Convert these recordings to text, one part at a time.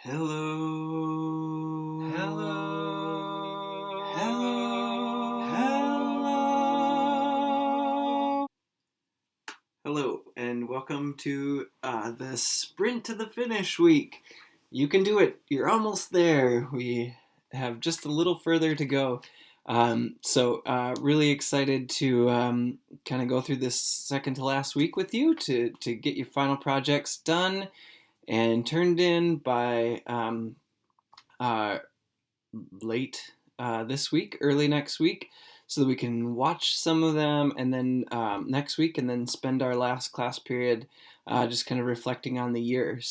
Hello. Hello. Hello. Hello. Hello, and welcome to the Sprint to the Finish week. You can do it. You're almost there. We have just a little further to go. Really excited to kind of go through this second to last week with you to get your final projects done and turned in by uh, late this week, early next week, so that we can watch some of them and then next week and then spend our last class period just kind of reflecting on the year.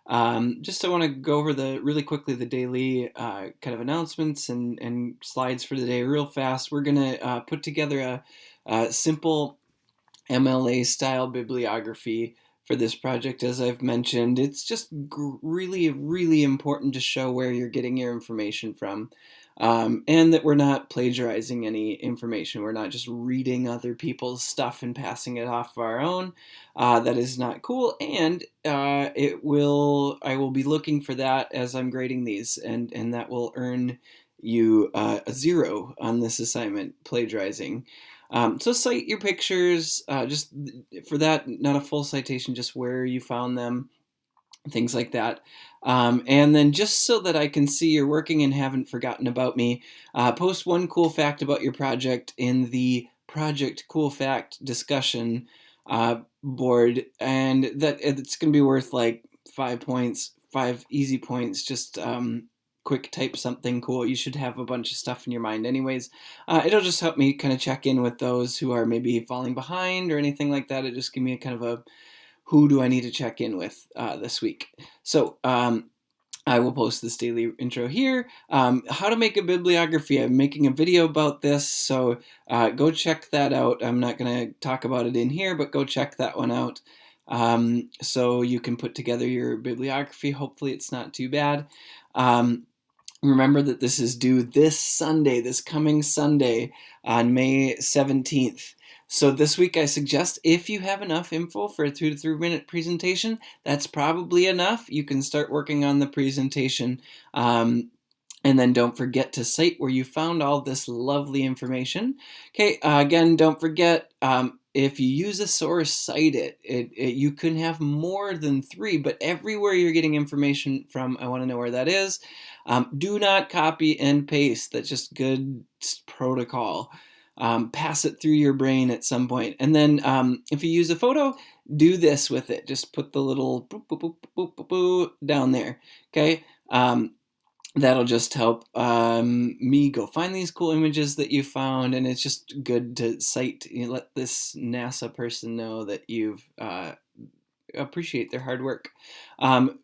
I want to go over really quickly the daily kind of announcements and slides for the day real fast. We're going to put together a simple MLA style bibliography for this project. As I've mentioned, it's just really, really important to show where you're getting your information from. And that we're not plagiarizing any information. We're not just reading other people's stuff and passing it off of our own. That is not cool. And I will be looking for that as I'm grading these, and that will earn you a 0 on this assignment, plagiarizing. So cite your pictures, just for that, not a full citation, just where you found them, things like that. And then just so that I can see you're working and haven't forgotten about me, post one cool fact about your project in the Project Cool Fact discussion board, and that it's going to be worth like 5 points, 5 easy points. Just quick type something cool. You should have a bunch of stuff in your mind anyways. It'll just help me kind of check in with those who are maybe falling behind or anything like that. It just give me a kind of a who do I need to check in with this week. I will post this daily intro here. How to make a bibliography. I'm making a video about this, so go check that out. I'm not going to talk about it in here, but go check that one out. So you can put together your bibliography. Hopefully it's not too bad. Remember that this is due this coming Sunday on May 17th. So this week I suggest, if you have enough info for a 2 to 3 minute presentation, that's probably enough. You can start working on the presentation. And then don't forget to cite where you found all this lovely information. Okay, again, don't forget, if you use a source, cite it. You can have more than 3, but everywhere you're getting information from, I want to know where that is. Do not copy and paste. That's just good protocol. Pass it through your brain at some point. And then if you use a photo, do this with it. Just put the little boop, boop, boop, boop, boop, boop down there. Okay? That'll just help me go find these cool images that you found, and it's just good to cite. Let this NASA person know that you've appreciate their hard work.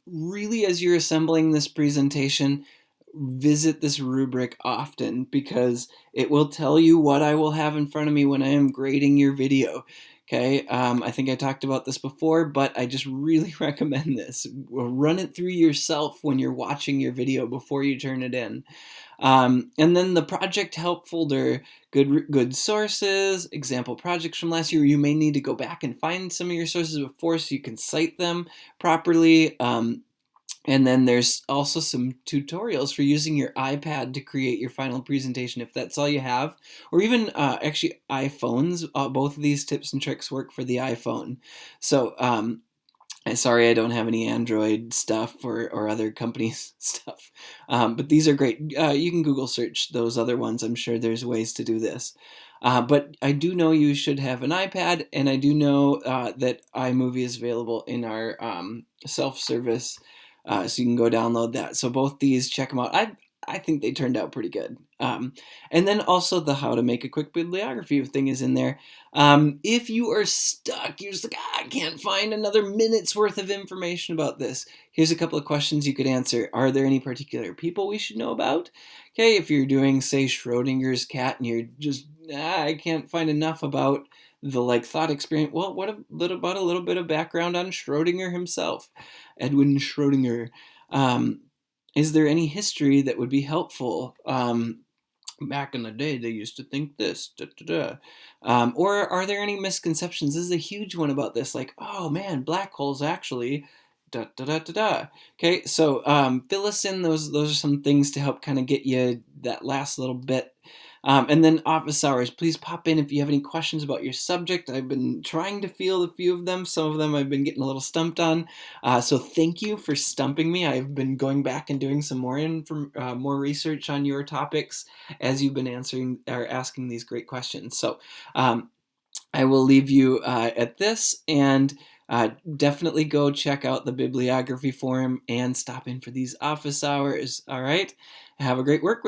Really, as you're assembling this presentation, visit this rubric often, because it will tell you what I will have in front of me when I am grading your video. Okay, I think I talked about this before, but I just really recommend this. Run it through yourself when you're watching your video before you turn it in. And then the project help folder, good sources, example projects from last year. You may need to go back and find some of your sources before so you can cite them properly. And then there's also some tutorials for using your iPad to create your final presentation, if that's all you have. Or even actually iPhones. Both of these tips and tricks work for the iPhone. So sorry I don't have any Android stuff or other companies' stuff. But these are great. You can Google search those other ones. I'm sure there's ways to do this. But I do know you should have an iPad, and I do know that iMovie is available in our self-service, so you can go download that. So both these, check them out. I think they turned out pretty good. And then also the how to make a quick bibliography thing is in there. If you are stuck, you're just like, I can't find another minute's worth of information about this. Here's a couple of questions you could answer. Are there any particular people we should know about? Okay, if you're doing, say, Schrodinger's cat, and you're just, I can't find enough about the thought experiment. Well, what about a little bit of background on Schrodinger himself, Edwin Schrodinger? Is there any history that would be helpful? Back in the day, they used to think this. Da, da, da. Or are there any misconceptions? This is a huge one about this. Like, oh man, black holes actually da da da da da. Okay, so fill us in. Those are some things to help kind of get you that last little bit. And then office hours, please pop in if you have any questions about your subject. I've been trying to field a few of them. Some of them I've been getting a little stumped on. So thank you for stumping me. I've been going back and doing some more research on your topics as you've been answering or asking these great questions. So I will leave you at this, and definitely go check out the bibliography forum and stop in for these office hours. All right. Have a great work week.